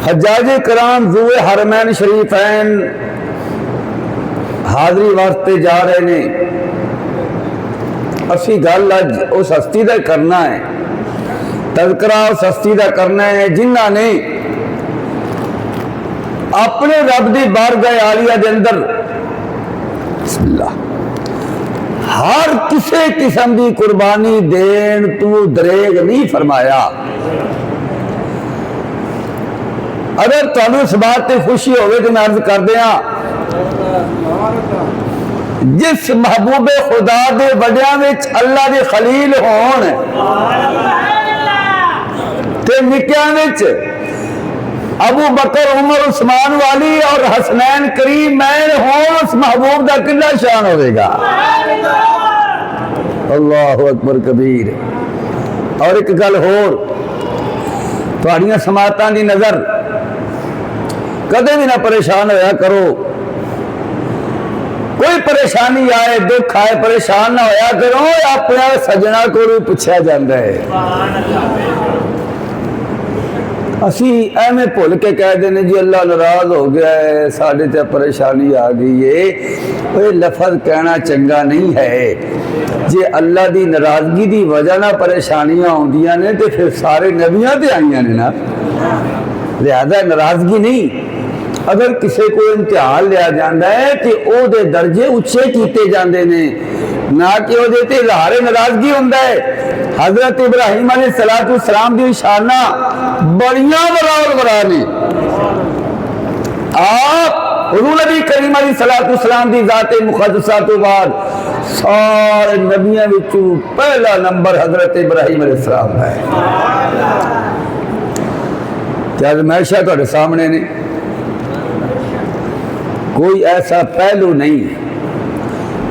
حجاج کرام ذو حرمین شریفین حاضری واسطے جا رہے نے. اسی گل اج اس ہستی دا کرنا ہے, تذکرہ اس ہستی دا کرنا ہے جنہاں نے اپنے رب دی بارگاہ عالیہ دے اندر بسم اللہ ہر کسی قسم دی قربانی دین تو دریغ نہیں فرمایا. اگر تانوں اس بات تے خوشی ہوئے تو میں عرض کر دیا, جس محبوب خدا دے وڈیاں وچ اللہ دے خلیل ہون تے نکیاں وچ ابو بکر عمر عثمان والی اور حسنین کریم مین ہون, اس محبوب دا کتنا شان ہوئے گا. اللہ اکبر کبیر. اور ایک گل ہور, تہاڈیاں سماعتاں دی نظر کدے بھی نہ پریشان ہویا کرو. کوئی پریشانی آئے, دکھ آئے, پریشان نہ ہویا کرو. اپنے سجنا کو بھی پوچھا جاتا ہے. اسی ایویں بھول کے کہہ دینے جی اللہ ناراض ہو گیا ہے, ساڈے تے پریشانی آ گئی ہے. یہ لفظ کہنا چنگا نہیں ہے. جی اللہ دی ناراضگی دی وجہ نہ پریشانیاں ہوندیاں نے تے پھر سارے نبیاں تے آئیاں نے نا. لہذا ناراضگی نہیں, اگر کسی کو امتحان لیا جاندہ ہے کہ او دے درجے اچھے کیتے جاندے نے, نہ کہ او دے تے اظہار ناراضگی ہوندہ ہے. حضرت ابراہیم علیہ السلام دی شانہ بڑیاں برابر برانے. آپ حضور نبی کریم علیہ السلام دی ذات مقدسہ تو بعد سارے نبیاں وچوں پہلا نمبر حضرت ابراہیم علیہ السلام ہے. کیا ہمیشہ تہاڈے سامنے نے کوئی ایسا پہلو نہیں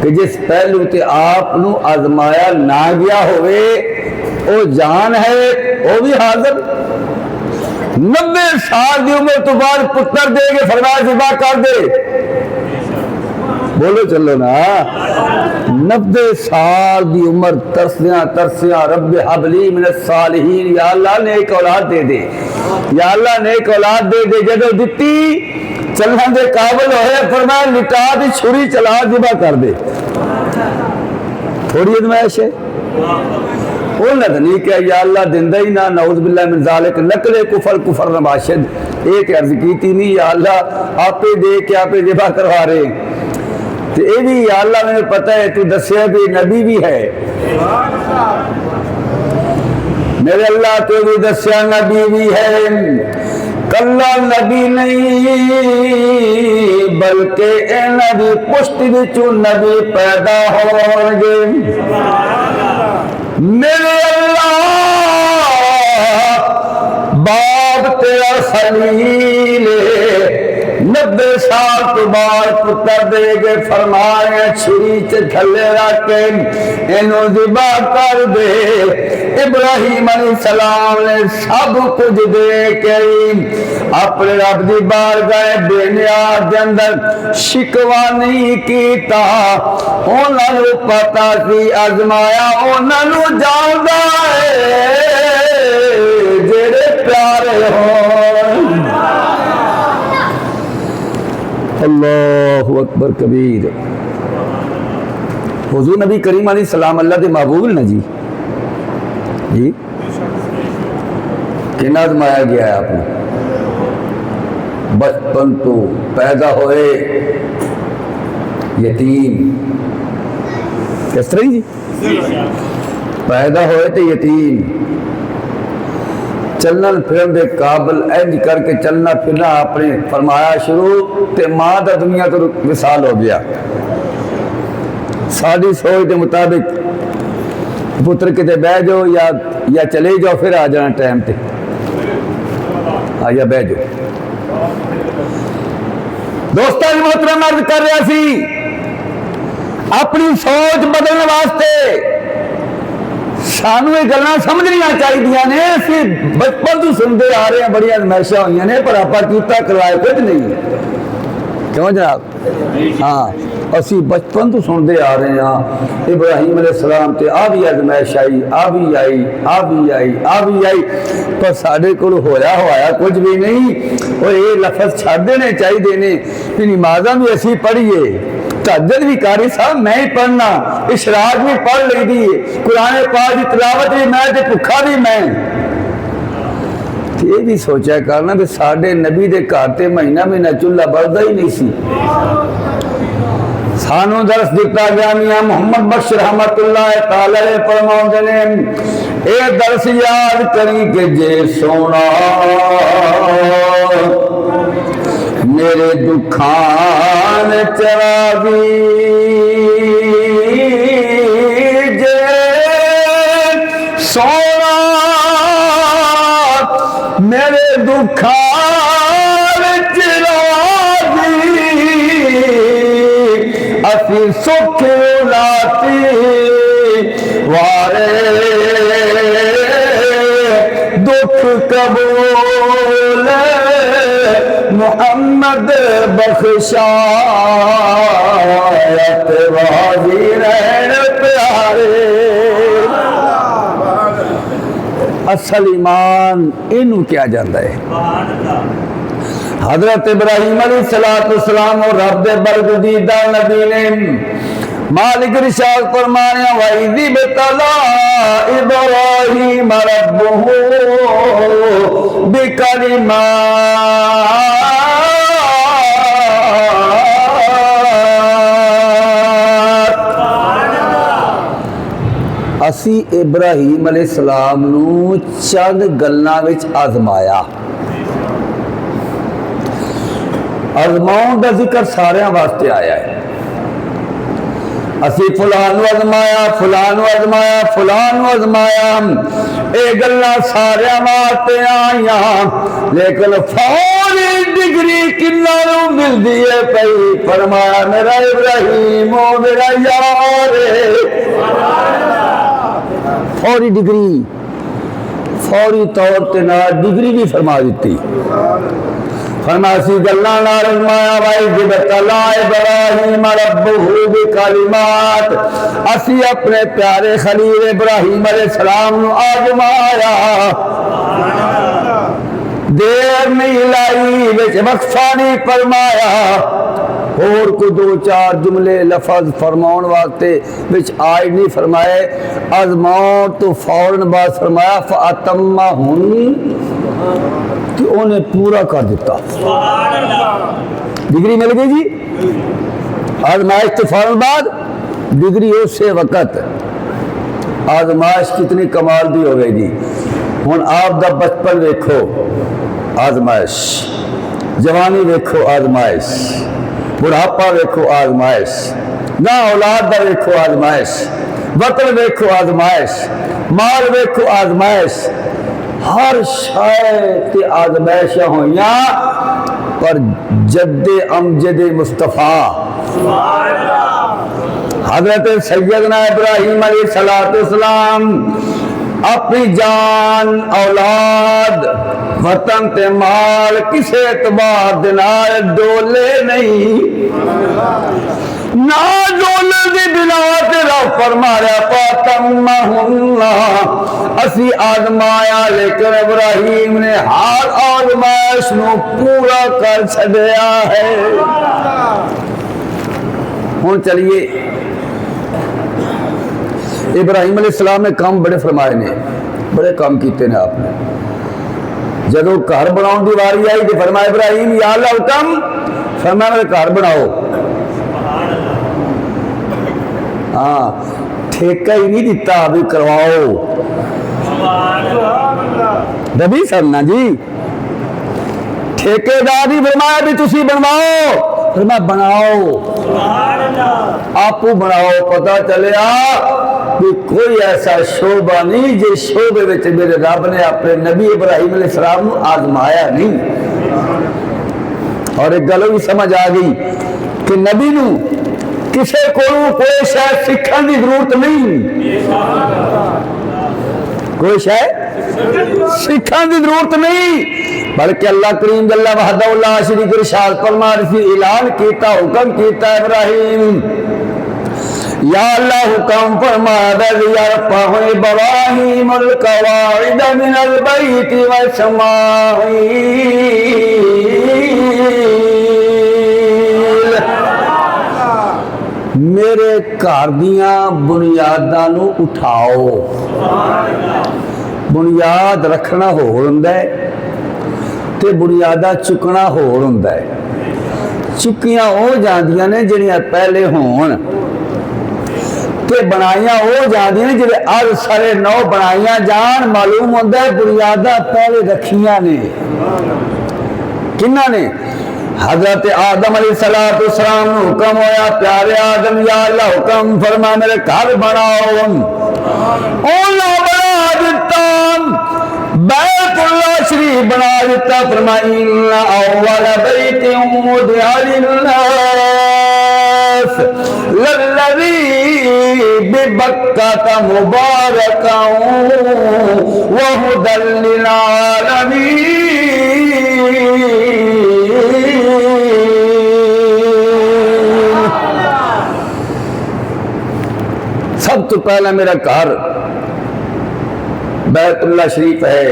کہ جس پہلو تے آپ نو آزمایا نہ گیا ہوئے. او جان ہے, او بھی حاضر. 90 سال دی عمر تو بعد پتر دے گے, فرمایا ذبح کر دے. بولو چلو نا. 90 سال دی عمر ترسیاں ترسیاں رب حبلی من الصالحین, یا اللہ نیک اولاد دے دے, یا اللہ نیک اولاد دے دے. جدو دتی چلنے دے قابل ہوئے, فرمایا لٹا دی چھری چلا ذبح کر دے. تھوڑی ادمائش ہے. انہوں نے نہیں کہا یا اللہ دندہ ہی نہ, نعوذ باللہ من ذالک, نقل کفر نباشد. ایک عرض کی تھی نہیں یا اللہ آپ دے کے آپ ذبح کروا رہے ہیں. تو اے بھی یا اللہ میں پتہ ہے تو دسیا بھی نبی بھی ہے. میرے اللہ تو بھی دسیا نبی بھی ہے. کلا نبی نہیں بلکہ اے نبی پشت وچوں نبی پیدا ہون گے. میرے اللہ باپ تیرا خلیل 90 سال تو بعد پتر دے گے, فرمایا چھری تھلے رکھ کے انہوں ذبح کر دے. ابراہیم علیہ السلام نے سب کچھ دے کے اپنے رب دی بارگاہ بے نیاز دے اندر شکوا نہیں کیتا. انہاں نوں پتہ سی آزمایا انہاں نوں جاندا ہے جڑے پیارے ہون. اللہ اکبر کبیر. حضور نبی کریم علیہ السلام اللہ دے محبوب نا جی. جی کنا آزمایا گیا ہے آپ نے. بچپن تو پیدا ہوئے یتیم. کس طرح جی پیدا ہوئے تھے یتیم, چلن پھرن دے قابل اینج کر کے چلنا پھرنا آپ نے فرمایا شروع تے ماں دا دنیا تو وصال ہو گیا. ساری سوچ دے مطابق پتر کتے بہ جاؤ یا چلے جاؤ, پھر آ جانا ٹائم تے, یا بہ جاؤ. دوستان محترم عرض کر رہا سی اپنی سوچ بدلنے واسطے سانو یہ گلاں سمجھنیاں چاہیے نے. اسی بچپن تو سنتے آ رہے ہیں, بڑی ازمائشاں ہوئی نے, پر آپ کیتا کروائے کچھ نہیں ہے. کیوں جناب؟ ہاں اسی بچپن تو سنتے آ رہے ہیں ابراہیم علیہ السلام تے آ بھی آزمائش آئی، آ بھی آئی، آ بھی آئی، آ بھی آئی، پر ساڈے کول ہویا کچھ بھی نہیں۔ اور یہ لفظ چھڑ دینے چاہیے نے کہ نمازاں بھی اسی پڑھیے، تہجد بھی قاری صاحب میں ہی پڑھنا، اشراق بھی پڑھ لی دی، قرآن پاک کی تلاوت بھی میں تے بھکھا بھی میں۔ یہ بھی سوچا کرنا کہ ساڈے نبی دے گھر تے مہینہ چولہا بلدا ہی نہیں سی۔ سانو درس دیتا گیا میاں محمد بخش رحمت اللہ تعالی علیہ فرماؤندے نے اے درس یاد کری کہ جے سونا میرے دکھان چراغی، جے سونا میرے دکھان چراغی، اسی سکھ لاتی وارے دکھ قبول محمد بخشایت راضی رہن پیارے۔ اصل ایمان انہوں کیا جاندہ ہے؟ حضرت ابراہیم علیہ السلام اور رب برگزیدہ نبی نے مالک رشاد فرمایا وَإِذِ ابْتَلَىٰ إِبْرَاهِيمَ رَبُّهُ بِكَلِمَاتٍ اسی ابراہیم علیہ السلام نو چند گلاں وچ آزمایا۔ آزماؤں دا ذکر سارے واسطے آیا ہے۔ اسی فلانو آزمایا، فلانو آزمایا، فلانو آزمایا، اے گلاں سارے واسطے آئیاں، لیکن فوری ڈگری کنہ نو مل دیئے پئی۔ فرمایا میرا ابراہیم او میرا یار فوری ڈگری، فوری طور تے نہ ڈگری بھی فرما دیتی۔ فرمایا سی گلاں نال آزمایا وَإِذِ ابْتَلَىٰ إِبْرَاهِيمَ رَبُّهُ بِكَلِمَاتٍ اسی اپنے پیارے خلیل ابراہیم علیہ السلام نو آزمایا، دیر نہیں لائی، وچ وقفہ نہیں فرمایا، اور کو دو چار جملے لفظ فرماؤن واسطے وچ آج نہیں فرمائے، آزماؤں تو فوراً بعد فرمایا فَأَتَمَّهُنْ کہ انہیں پورا کر دیتا۔ ڈگری مل گئی جی، آزمائش تو فوراً بعد، ڈگری اسی وقت۔ آزمائش کتنی کمال دی ہو گئی جی۔ ہن آپ دا بچپن ویکھو آزمائش، جوانی ویکھو آزمائش، بڑھاپا ویکھو آزمائش، نہ اولاد دا ویکھو آزمائش، وطن ویکھو آزمائش، مال ویکھو آزمائش، ہر شاید تے آزمائشاں ہوئیاں، پر جد امجد مصطفیٰ حضرت سیدنا ابراہیم علیہ السلام اپنی جان، اولاد، وطن تے مال کسے اعتبار دنال ڈولے نہیں، نہ ڈولے دی بنا تے رب فرمایا فَأَتَمَّهُنَّ اسی آزمایا، لیکن ابراہیم نے ہر آزمائش نو پورا کر چھڑیا ہے۔ ہوں چلیے ابراہیم علیہ السلام نے کام بڑے فرمائے نے، بڑے کام کیتے نے آپ نے۔ جدو گھر بناؤں دی واری آئی تو فرمایا ابراہیم یا اللہ حکم، فرمایا میرے گھر بناؤ۔ ہاں ٹھیکہ ہی نہیں دیتا ابھی کرواؤ، نبی سننا جی، ٹھیکے دار ہی فرمایا بھی تسی بنواؤ، فرمایا بناؤ، آپ بناؤ۔ پتہ چلیا کہ کوئی ایسا شعبہ نہیں جس شعبے میں میرے رب نے اپنے نبی ابراہیم علیہ السلام کو آزمایا نہیں۔ اور ایک گلو بھی سمجھ آ گئی کہ نبی نو کسے کو کوئی شاید سکھن کی ضرورت نہیں، کوئی شاید سکھاں دی ضرورت نہیں، بلکہ اللہ کریم جل وحدہ لا شریک ارشاد فرما رہی، اعلان کیتا، حکم کیتا ابراہیم یا اللہ حکم فرما دے یرفع ابراہیم القواعد من البیت والسماعیل، میرے گھر دیاں بنیاداں نو اٹھاؤ۔ بنیاد رکھنا ہور ہوندا ہے تے بنیاداں چکنا ہور ہوندا ہے۔ چکیاں او جاندیاں نے جڑیاں پہلے ہون تے بنائیاں او جاندیاں نے جڑے ار سارے نو بنائیاں جان، معلوم ہوندا ہے بنیاداں پہلے رکھیاں نے کنہاں نے؟ حضرت آدم علیہ السلام نے حکم ہویا، پیارے آدم یا اللہ حکم فرما میرے گھر بناؤ، اولا بنا دیتا، بیت اللہ شریف بنا دیتا، فرمائی ان اول بیت وضع للناس للذی ببکۃ مبارکا وہدی للعالمین۔ سب تو پہلا میرا گھر بیت اللہ شریف ہے،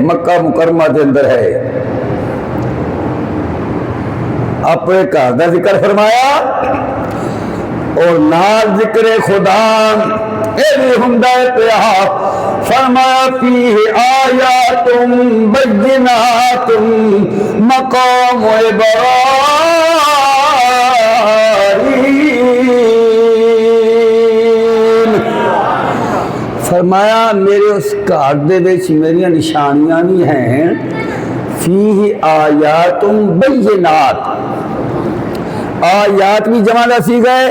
مکہ مکرمہ دے اندر ہے۔ اپنے گھر دا ذکر فرمایا اور نال ذکر خدا اے بھی ہوندا ہے پیا، فرمایا فیہ آیات بینات مقام ابراہیم، فرمایا میرے اس گھر دے وچ میری نشانیاں بھی ہیں، فیہ آیات بینات، آیات بھی جمع دا صیغہ ہے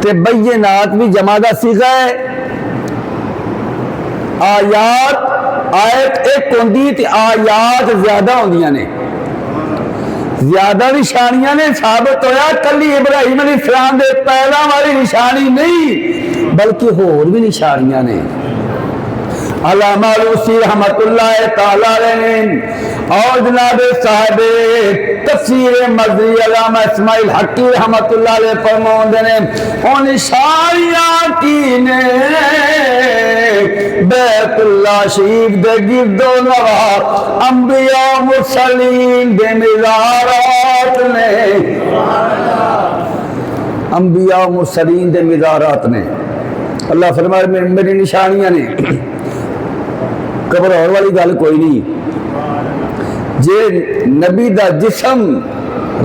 تے بینات بھی جمع دا صیغہ ہے۔ آیات آیت ایک ہوندی تے آیات زیادہ ہوندیاں نے، زیادہ نشانیاں نے، ثابت ہویا کلی ابراہیم علیہ السلام دے پیراں والی نشانی نہیں بلکہ ہور بھی نشانیاں نے۔ علامہ علوسی رحمت اللہ تعالی علیہ اور جناب صاحب تفسیر مزری علامہ اسماعیل حقی رحمت اللہ علیہ فرماندے نے او نشانیاں کی نے بیت اللہ شریف دے گرد و نواح انبیاء مرسلین دے مزارات نے، انبیاء مرسلین دے مزارات نے۔ اللہ فرمائے میری نشانیاں نے، گھبراؤن والی گل کوئی نہیں، جے نبی دا جسم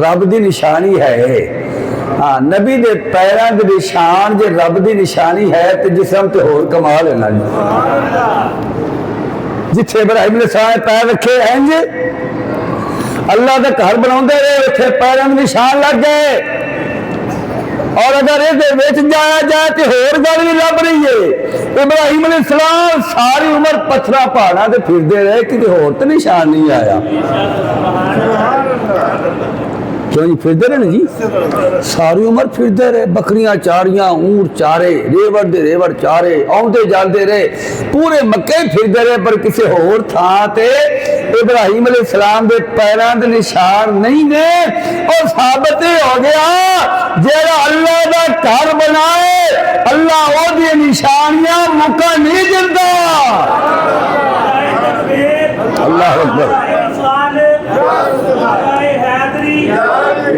رب دی نشانی ہے، ہاں نبی دے پیران دے نشان جے رب دی نشانی ہے تے جسم تے ہور کمال ہے نا جی۔ جتھے ابراہیم علیہ السلام پیر رکھے ہیں جے اللہ دا گھر بناوندے رہے، اتھے پیران دے نشان لگ گئے، اور اگر یہ وچ جایا جائے تو ہور گل بھی لب رہی ہے۔ ابراہیم علیہ السلام ساری عمر پتھراں پہاڑاں تے پھردے رہے، کسی ہور تے نشان نہیں آیا۔ کیوں جی پھردے رہے جی، ساری عمر پھردے رہے، بکریاں چاریاں، اونٹ چارے، ریوڑ دے ریوڑ چارے، آؤندے جاندے رہے، پورے مکے پھردے رہے، پر کسی ہور تھاں تے ابراہیم علیہ السلام دے پیران دے نشان نہیں نے۔ اور ثابت ہو گیا جیڑا اللہ دا گھر بنائے اللہ او دی نشانیاں موقع نہیں دیتا۔ اللہ اکبر،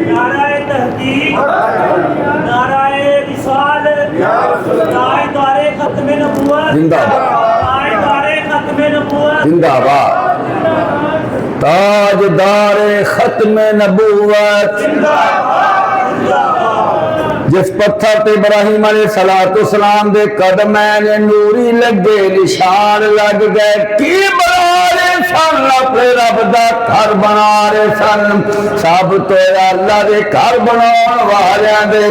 نعرہ تحقیق، نعرہ وصال، نعرہ ختم نبوت، زندہ باد، نعرہ ختم نبوت، زندہ باد، تاجدار ختم نبوت۔ جس پتھر تے ابراہیم علیہ السلام دے قدمین نوری لگے، نشان لگ گئے، کی بنا رہے سن اپنے رب دا گھر بنا رہے سن۔ ثابت ہویا اللہ دے گھر بناون والیاں دے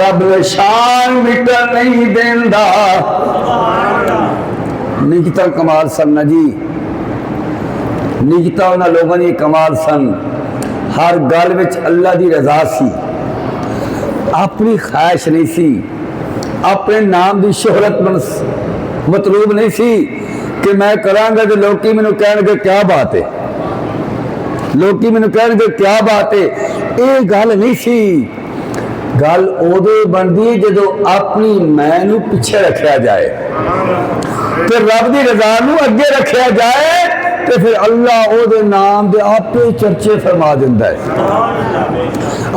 رب نشان مٹن نہیں دیندا۔ نجتا کمال سن نا جی، نجتا انہاں لوگوں نے کمال سن، ہر گل وچ اللہ دی رضا سی، اپنی خواہش نہیں سی، اپنے نام دی شہرت مطلوب نہیں سی، کہ میں کرانگا تو لوکی مینوں کہنگے کیا بات ہے، لوکی مینوں کہنگے کیا بات ہے۔ یہ گل نہیں سی، گل ادو بنتی جدو اپنی میں نو پیچھے رکھیا جائے تو رب دی رضا نو اگے رکھیا جائے تو پھر اللہ او دے نام دے آپ چرچے فرما دیندہ ہے۔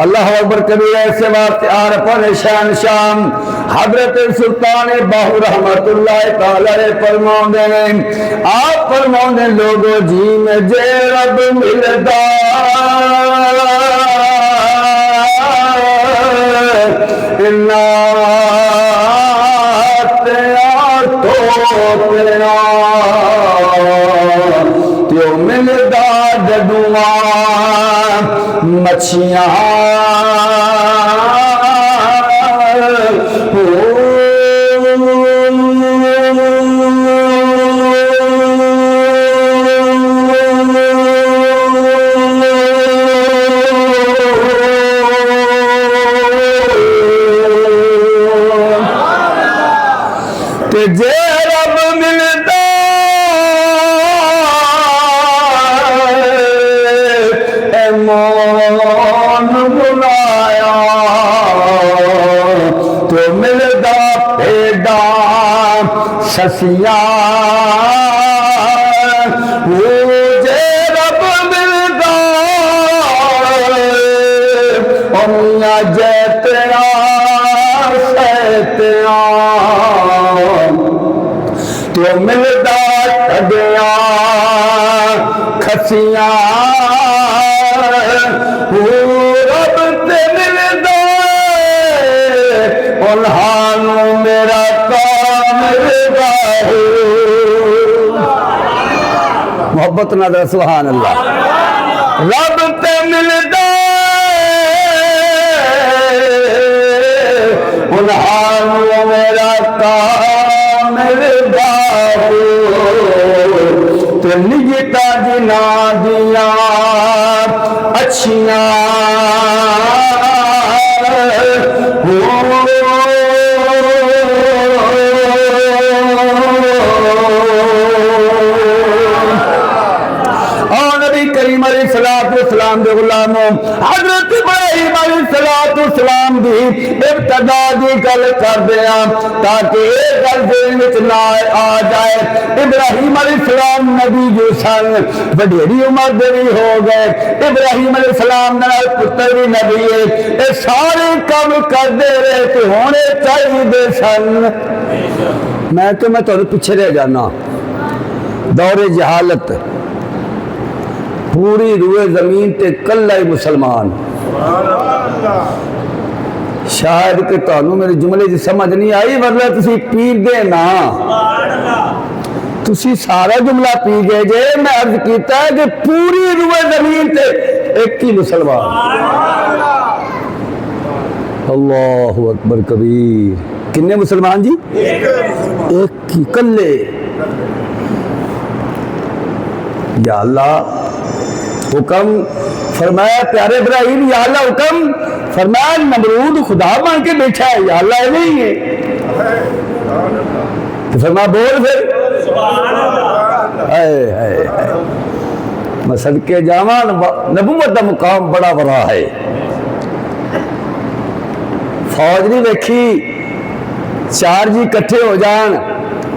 اللہ اکبر کبیر ایسے واسطے عارفان شان شام حضرت سلطان باہو رحمت اللہ تعالی فرماؤں دے، آپ فرماؤں دے لوگو جی میں جے رب ملدا تیو ملدا جدواں مچھیاں جے رب ملدا اے مون بلایا تو ملدا پیڈا سسیاں جے رب ملدا امیاں جیتیاں سیتیاں تو ملدا ٹڈیاں کھسیاں رب تے ملدا انہاں میرا کام ملدا ہے۔ محبت نہ سبحان اللہ، رب تے ملدا انہاں میرا کام ملدا تو نگتا جنا دیا اچھیاں نبی کریم علیہ السلام دے غلاموں حضرت ابراہیم علیہ السلام دی ابتدا دی گل کر دیا تاکہ یہ گل دل وچ نہ آ جائے۔ ابراہیم علیہ السلام نبی جو سن وڈیری عمر دے بھی ہو گئے، ابراہیم علیہ السلام نال پتر بھی نبی ہے، یہ سارے کام کرتے رہے کہ ہونے چاہیے سن۔ میں تمہیں پیچھے رہ جانا، دور جہالت پوری روئے زمین تے کلہ مسلمان، شاید کہ تانوں میرے جملے دی سمجھ نہیں آئی ورنہ تسی پیر دے نا تسی سارا جملہ پی گئے جے۔ میں عرض کیتا ہے کہ پوری روئے زمین تے ایک ہی مسلمان۔ اللہ اکبر کبیر، کنے مسلمان جی؟ ایک ہی کلے۔ یا اللہ حکم فرمایا پیارے ابراہیم، یا اللہ حکم فرمایا نمرود خدا مان کے بیٹھا ہے، یا اللہ نہیں ہے تو فرمایا بول پھر میں صدقے جاواں نبوت دا مقام بڑا بڑا ہے۔ فوج نہیں دیکھی، چار جی کٹھے ہو جان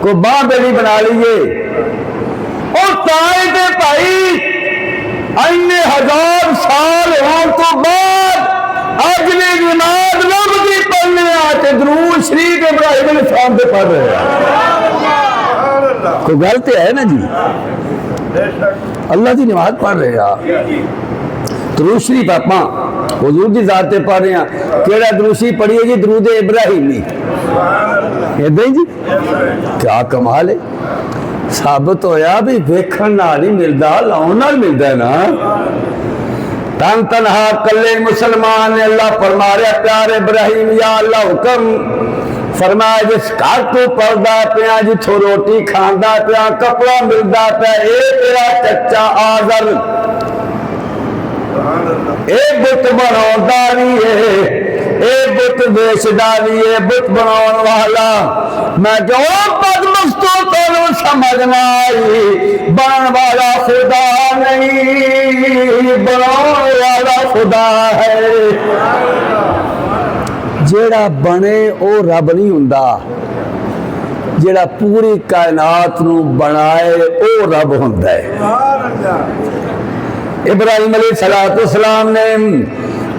کو باں بیڑی بنا لیے اور تائے دے بھائی اینے ہزار سال ہون تو بعد اجلی نماز رب دی پڑھنے آتے درود شریف ابراہیم علیہ السلام پہ پڑھ رہے ہیں۔ کوئی غلط ہے نا جی، اللہ دی نماز پڑھ رہے ہیں، درود شریف اپاں حضور دی ذات پہ پڑھ رہے ہیں۔ کیڑا درود شریف پڑھیے جی؟ درود ابراہیمی۔ ادھر جی کیا کمال ہے، ثابت ہویا بھی ویکھن نال نہیں ملدا، لاؤن نال ملدا ہے نا۔ تن تنہا کلے مسلمان نے اللہ فرما رہا پیارے ابراہیم، یا اللہ حکم فرمایا جس گھر تو پڑھدا پیا، جتھوں روٹی کھاندا پیا، کپڑا ملدا پیا، اے تیرا چچا آزر اے بت بناوندا نہیں ہے، اے بت بیچدا بھی اے بت بناون والا میں کہ او بدمستو تینوں سمجھ نہ آئی بنن والا خدا نہیں بناون والا خدا ہے جیڑا بنے او رب نہیں ہوندا جیڑا پوری کائنات نو بنائے او رب ہوندا ہے ابراہیم علیہ السلام نے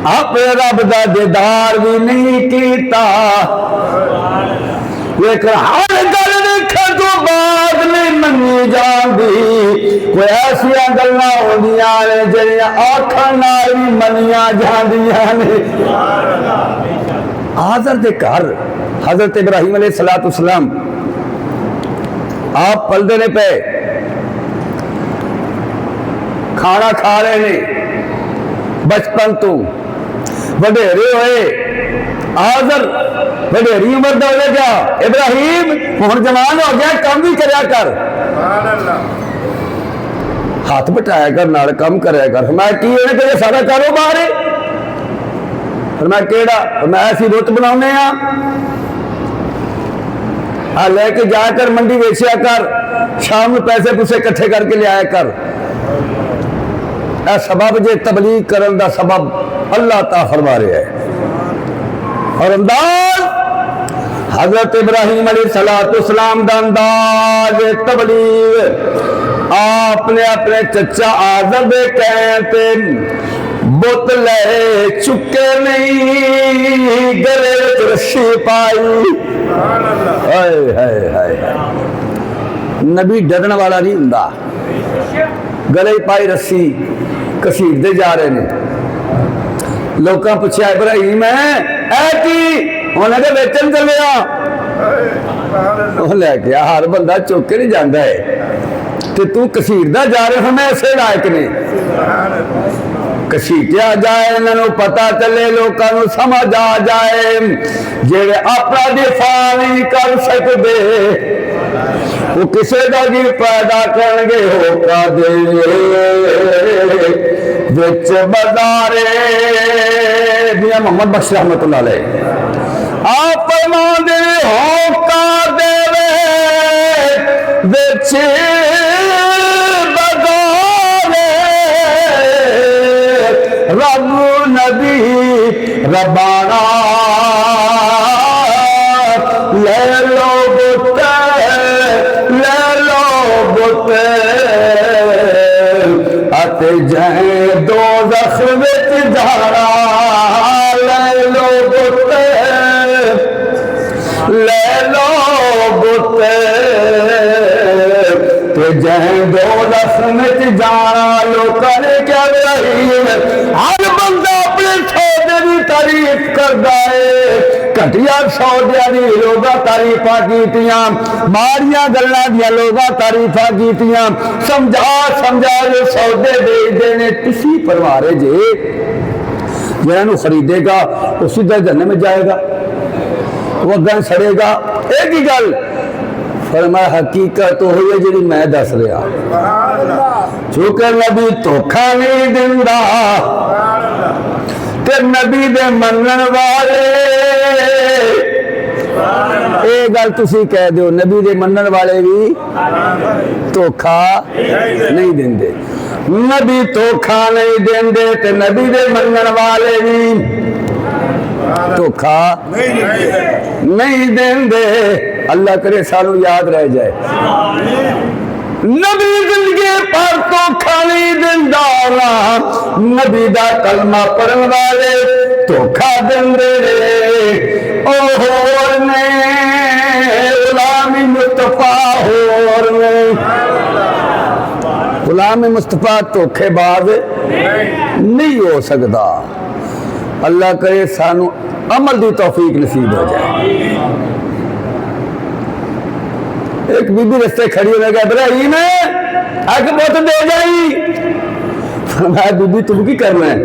اپنے رب دا دیدار بھی نہیں کیتا لیکن ہر گل دیکھن تو بعد نہیں منی جاندی کوئی ایسا گلاں ہوندیاں نے جڑیاں آکھن نال بھی منیاں جاندیاں نے آزر دے گھر حضرت ابراہیم علیہ السلام آپ پلدے نے پہ کھانا کھا رہے نے بچپن تو وڈیرے ہوئے آزر وڈیری عمر دا ہوئے گیا ابراہیم ہن جوان ہو گیا کام بھی کریا کر ہاتھ بٹایا کر نال کام کریا کر میں کی ہونے کہ سارا کاروبار ہے میں کیڑا میں ایسی بت بناؤنے لے کے جا کر منڈی ویچیا کر شام میں پیسے پوسے کٹھے کر کے لے آیا کر اے سبب جے تبلیغ کرن دا سبب اللہ تعالی فرما رہے ہے اور انداز حضرت ابراہیم علیہ السلام دا انداز تبلیغ آپ نے اپنے چچا آزر دے کہتے بت لے چکے نہیں گلے رسی پائی نبی ڈرن والا نہیں ہوندا گلے پائی رسی کسیٹ دے جا رہے نے لوکاں پوچھیا ابراہیم ہے اے کی انہاں دے ویچن چلیا وہ لے کے ہر بندہ چوک کے نہیں جاندا ہے تے تو کسیٹ دا جا رہے ہمیں ایسے لائق نے کسیٹیا جائے انہوں پتا چلے لوکاں نو سمجھ آ جائے جیڑے اپنا دفاع نہیں کر سکتے وہ کسے دا بھی پیدا کرنگے ہوکا دے وچ بازارے میاں محمد بخش رحمت اللہ علیہ آپ فرما دے ہوکا دے وچ رب نبی ربانا لے لو بتے اتے جائیں دو زخم وچ جانا لے لو بتے تے جائیں دو زخم وچ جانا لوکاں نے کیا ابراہیم ہر بندہ اپنے سودے کی تعریف کرتا ہے گھٹیا سودے کی لوگاں تعریفاں کیتیاں ماڑیاں گلاں دیاں لوگاں تعریفاں کیتیاں سمجھا جو سودے بیچتے ہیں تسی پروارے جے جنہوں خریدے گا وہ سیدھا جہنم میں جائے گا وہ اگاں سڑے گا ایک ہی گل فرمایا حقیقت ہوئی ہے جی میں دس رہا چونکہ نبی دھوکھا نہیں دیندا تے نبی دے منن والے اے گل تسی کہہ دیو نبی دے منن والے بھی دھوکھا نہیں دیندے نبی دھوکھا نہیں دیندے تے نبی دے منن والے بھی دھوکھا نہیں دیندے اللہ کرے سانو یاد رہ جائے نبی زندگی پر دھوکھا نہیں دیندا نبی دا کلمہ پڑھن والے دھوکھا دیندے او ہور نے غلام مصطفیٰ ہور نے غلام مصطفیٰ دھوکھے باز نہیں ہو سکتا اللہ کرے سانو عمل دی توفیق نصیب ہو جائے ایک بی بی رستے کھڑی ہونے گا ابراہیم آگ بہت دے جائی فرمایا بی بی تم کی کرنا ہے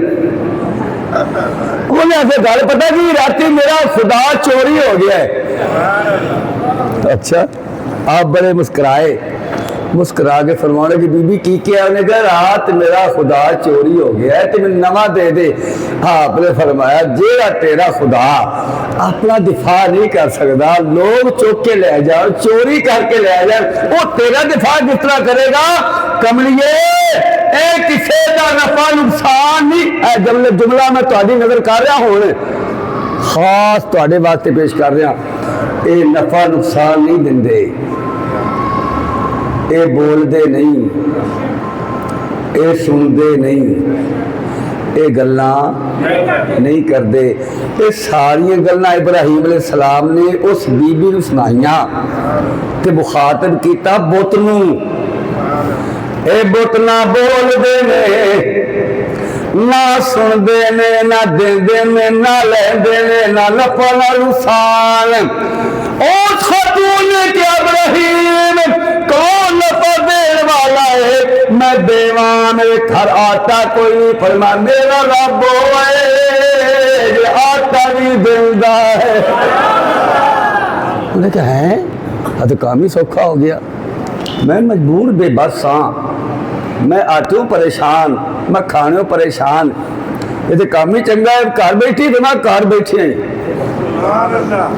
انہوں نے ایسے گھر پتا کہ راتی میرا خدا چوری ہو گیا ہے اچھا آپ بڑے مسکرائے مسکرا کے فرمانے کی بی بی کی کیا؟ انہیں کہا رات میرا خدا چوری ہو گیا ہے تو میں نواں دے دے۔ آپ نے فرمایا جیڑا تیرا خدا اپنا دفاع نہیں کر سکتا، لوگ چوک کے لے جاؤ، چوری کر کے لے جاؤ، وہ تیرا دفاع کس طرح کرے گا؟ کملیے اے کسے دا نفع نقصان نہیں، اے جملہ میں تہاڈی نظر کر رہا ہوں، خاص تہاڈے واسطے پیش کر رہا، اے نفع نقصان نہیں دیندے، اے بول دے نہیں، اے سن دے نہیں، اے گلاں نہیں کر دے۔ اے ساری گلاں ابراہیم علیہ السلام نے اس بی بی نو سنائیاں تے مخاطب کیتا بت نو، اے بت نہ بول دے نے، نہ سن دے نے، نہ دیندے نے، نہ لیندے نے، نہ نفع نہ نقصان۔ اس خاتون نے کہ ابراہیم کون نفع دین والا ہے؟ میں دیواں، میرے گھر آٹا کوئی نہیں، فرمایا میرا رب ہوئے یہ آٹا بھی دیندا ہے۔ انہوں نے کہا ہے تو کام ہی سوکھا ہو گیا، میں مجبور بے بس ہاں، میں آٹوں پریشان، میں کھانوں پریشان، یہ تو کام ہی چنگا ہے، گھر بیٹھی تو میں گھر بیٹھی ہیں،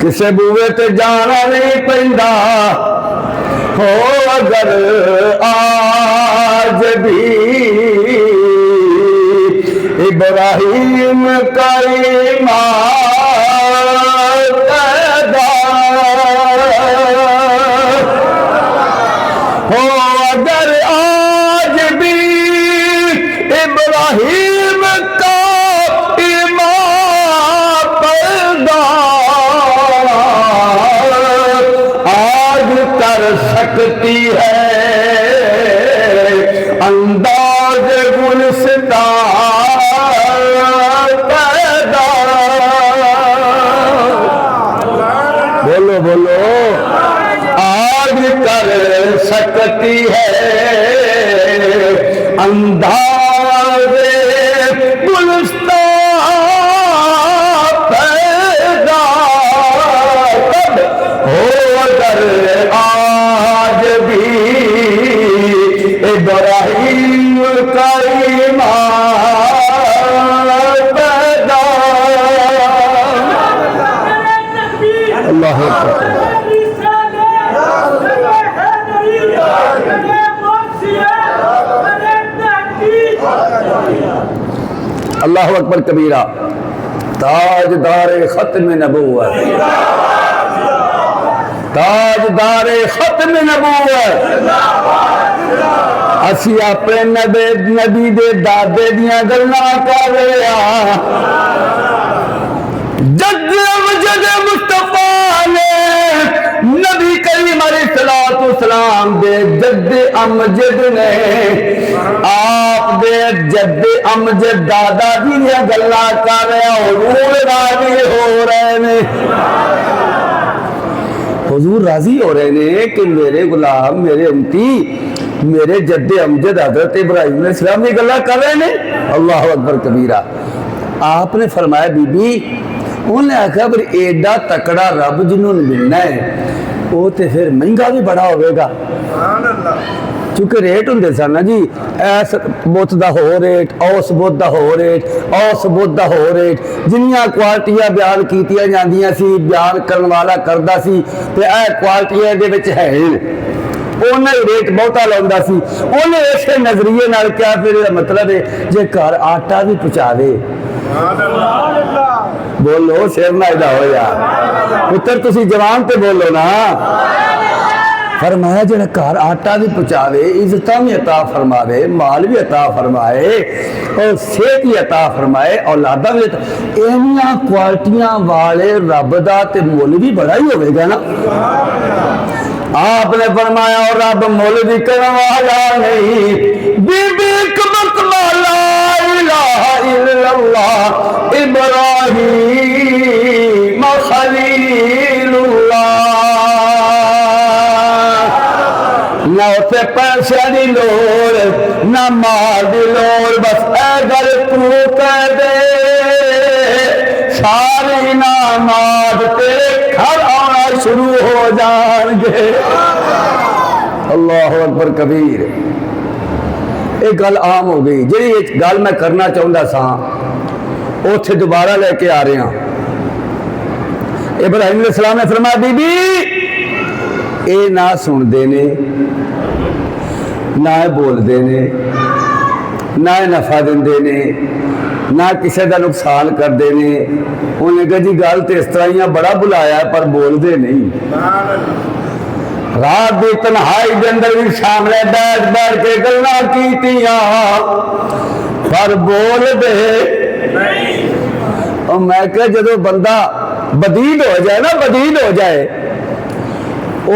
کسے بوئے تے جانا نہیں پیندا، ہو اگر آج بھی ابراہیم کا ایمان پیدا، ہو اگر آج بھی ابراہیم کا ایمان پیدا آج کر سکتی ہے انداز گلستان پیدا، بولو بولو، آج کر سکتی ہے انداز گلستان پیدا، تب ہو اگر آج بھی ابراہیم کا ایمان پیدا۔ اللہ اکبر، اللہ اکبر کبیرہ، تاجدار ختم نبوت، تاجدار ختم نبوت، اسی اپنے نبی دے دادے دیاں گلاں کر رہے ہاں، جد امجد مصطفیٰ نے نبی کریم علیہ السلام دے جد امجد نے آپ دے جد امجد دادا جی نے گلاں کر رہے ہیں، حضور راضی ہو رہے نے، حضور راضی ہو رہے نے کہ میرے غلام، میرے امتی، میرے جد امجد حضرت ابراہیم علیہ السلام نے گلاں کر رہے نے۔ اللہ اکبر کبیرہ۔ آپ نے فرمایا بی بی، انہوں نے آخر پر ایڈا تکڑا رب جنہوں نے ملنا ہے وہ تے پھر مہنگا بھی بڑا ہوئے گا، چونکہ ریٹ ہوں سن نا جی، ایس بت دا ہو ریٹ، اوس بت دا ہو ریٹ، اوس بت دا ہو ریٹ، جنیاں کوالٹیاں بیان کیتیاں جاندیاں سی، بیان کرن والا کردا سی تے اے کوالٹیاں دے وچ ہے، انہیں ریٹ بہتا لاؤندا سی، انہیں ایسے نظریے نال کیا پھر مطلب ہے جے گھر آٹا بھی پہنچاوے، بولو شیر نہ ادا ہو یا پتر تسی جوان تے بولو نا، فرمایا جڑا گھر آٹا بھی پہنچاوے، عزتاں بھی عطا فرماوے، مال بھی عطا فرمائے اور صحت بھی عطا فرمائے، اولاداں بھی عطا، اینیاں کوالٹیاں والے رب دا تے مول بھی بڑا ہی ہوئے گا نا۔ آپ نے فرمایا اور رب مول بھی کرنے والا نہیں، بی بی کبک لا الہ الا اللہ ابراہیم خلیل اللہ، نہ اسے پیسے دی لوڑ نہ مال دی لوڑ، بس اے گل تو کہہ دے سارے انعامات تیرے گھر آنا شروع ہو جان گے۔ اللہ اکبر کبیر. یہ گل عام ہو گئی. جی گل میں کرنا چاہتا سا اتنے دوبارہ لے کے آ رہے ہیں. ابراہیم علیہ السلام نے فرمایا بی بی اے نہ سنتے نے نہ بولتے نے نہ نفع دے نے نہ کسی کا نقصان کرتے ہیں. انہیں کہا جی گل تو اس طرح ہی بڑا بلایا پر بولتے نہیں. رات کی تنہائی کے اندر بھی سامنے بیٹھ بیٹھ کے گلاں کیتیاں پر بول دے. اور میں کہ جدو بندہ بدید ہو جائے نا بدید ہو جائے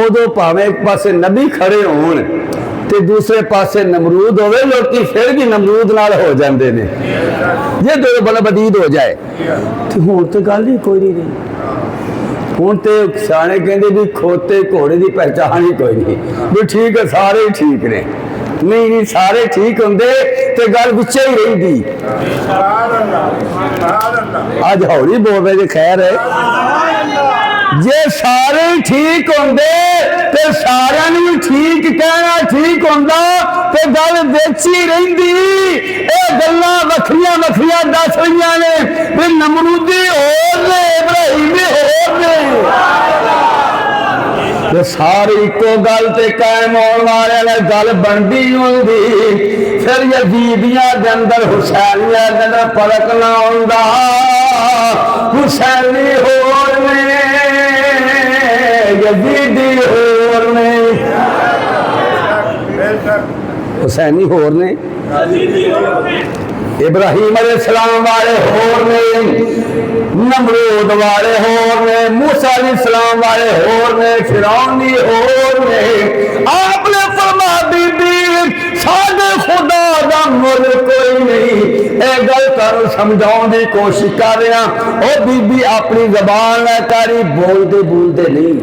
ادو پاویں ایک پاسے نبی کھڑے ہون تے دوسرے پاسے نمرود ہوئے لوکی پھر بھی نمرود نال ہو جاندے نے. یہ دو بلا بدید ہو جائے تو ہون تو گل ہی کوئی نہیں. ہوں تو سیانے کہندے بھی کھوتے گھوڑے دی پہچان ہی کوئی نہیں بھی ٹھیک ہے سارے ہی ٹھیک نے. نہیں سارے ٹھیک ہوندے تے گل وچے ہی رہندی. اج ہولی بول رہے جی خیر ہے جے سارے ٹھیک ہوندے تے سارے بھی ٹھیک کہنا ٹھیک ہوندا تے گل وچی رہندی. اے گلاں وکھریاں وکھریاں دس رہیاں نے بھی نمرودی ہور نے ابراہیمی ہور نے. ساری ایکو گل تے قائم ہونے والے گل بنتی ہوندی پھر یزیدیاں دے اندر حسینیاں دے اندر فرق نہ ہوندا. حسینی ہور نے یزیدی ہور نے. حسینی ہور نے ابراہیم علیہ السلام والے ہور نے نمرود والے ہور نے موسیٰ علیہ السلام والے ہور نے فرعونی ہور نے. آپ نے فرما بی بی ساڈے خدا دا مل کوئی نہیں. اے گل کر سمجھاؤں دی کوشش کر رہا. او بی بی اپنی زبان نہ کری بولتے نہیں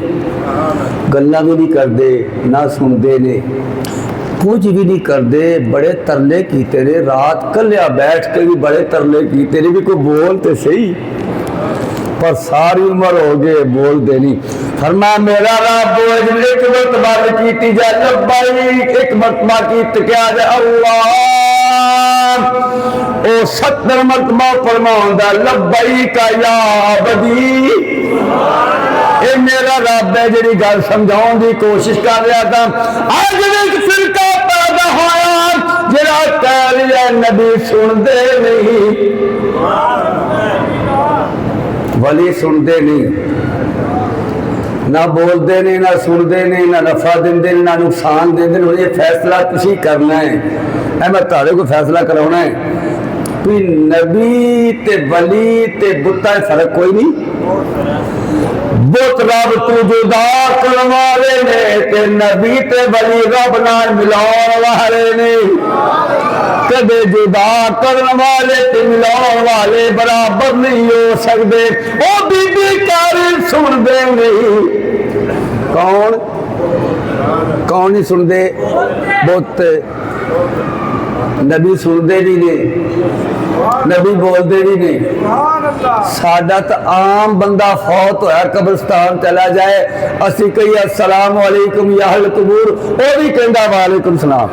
گلاں بھی نہیں کردے نہ سنتے نے کچھ بھی نہیں کرتے. بڑے ترلے کیتے نے رات کلیا بیٹھ کے بھی بڑے ترلے کیتے نے بھی کوئی بولتے صحیح پر ساری عمر ہو گئے بولتے نہیں. فرمایا میرا رب ایک مرتبہ کیتی جائے لبیک ایک مرتبہ کیت کیا جائے اللہ او 70 مرتبہ فرماؤں لبیک یا عبدی. اے میرا رب ہے جڑی گل سمجھاؤں دی کوشش کر رہا تھا. آج ایک فرقہ پیدا ہویا جڑا کہہ لیا نبی سنتے نہیں ولی سنتے نہیں نہ بولتے نہیں نہ سنتے نہیں نہ نفع دے نہ نقصان دے. یہ فیصلہ تسی کرنا ہے. اے میں تہاڈے کو فیصلہ کراؤنا ہے کہ نبی تے ولی تے بتاں فرق کوئی نہیں. بت رب تو جدا کرن والے نے تے نبی تے ولی رب نال ملاؤن والے نے. کدے جدا کرن والے تے ملاؤن والے برابر نہیں ہو سکتے. او بی بی کاری سن دے نہیں کون نہیں سنتے بت نبی سنتے بھی نہیں نبی بولتے بھی نہیں. ساڈا تو عام بندہ فوت ہوا قبرستان چلا جائے اسی کہیے السلام علیکم یا اہل قبور وہ بھی کہندا وعلیکم السلام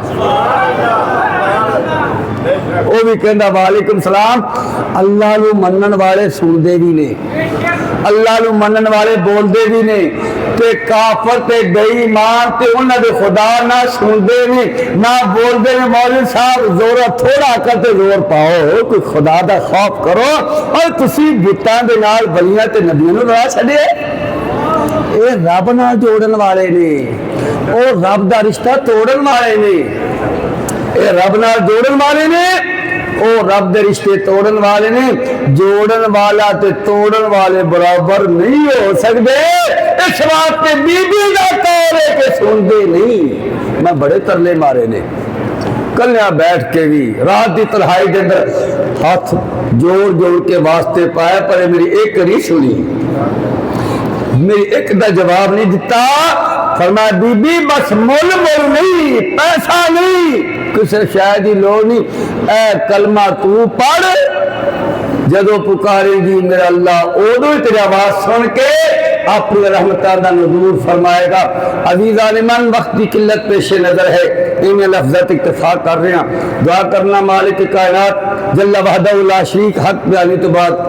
وہ بھی کہندا وعلیکم السلام. اللہ نو منن والے سنتے بھی نہیں اللہ نو منن والے بولتے بھی نہیں تے کافر تے بے ایمان تے انہاں دے خدا نہ سنتے نہیں نہ بولتے نے. مولوی صاحب زور تھوڑا کرتے زور پاؤ کوئی خدا دا خوف کرو اور تسی بتاں دے نال ولیاں تے نبیاں نوں لڑا چھڈے. اے رب نال جوڑن والے نے او رب دا رشتہ توڑن والے نے. اے رب نال جوڑن والے نے او رب دے رشتے توڑن والے نے. جوڑن والا تے توڑن والے برابر نہیں ہو سکتے. اس واسطے بی بی دا قول ہے کہ سنتے نہیں. میں بڑے ترلے مارے نے کلیاں بیٹھ کے بھی رات دی تنہائی دے اندر ہاتھ جوڑ جوڑ کے واسطے پایا پر میری ایک نہیں سنی میری ایک دا جواب نہیں دیتا. فرمایا بی بی بس مول مول نہیں پیسہ نہیں کسی شاید ہی لوڑ نہیں. اے کلمہ تو پڑھ جدو پکارے گی میرا اللہ ادو ہی تیری آواز سن کے اپنی رحمتاں دا نزول فرمائے گا۔ عزیزان من، وقت کی قلت پیش نظر ہے، ان لفظات اکتفا کر رہے ہیں۔ دعا کرنا مالک کائنات جل وحدہ لا شریک حق بیانی تو بعد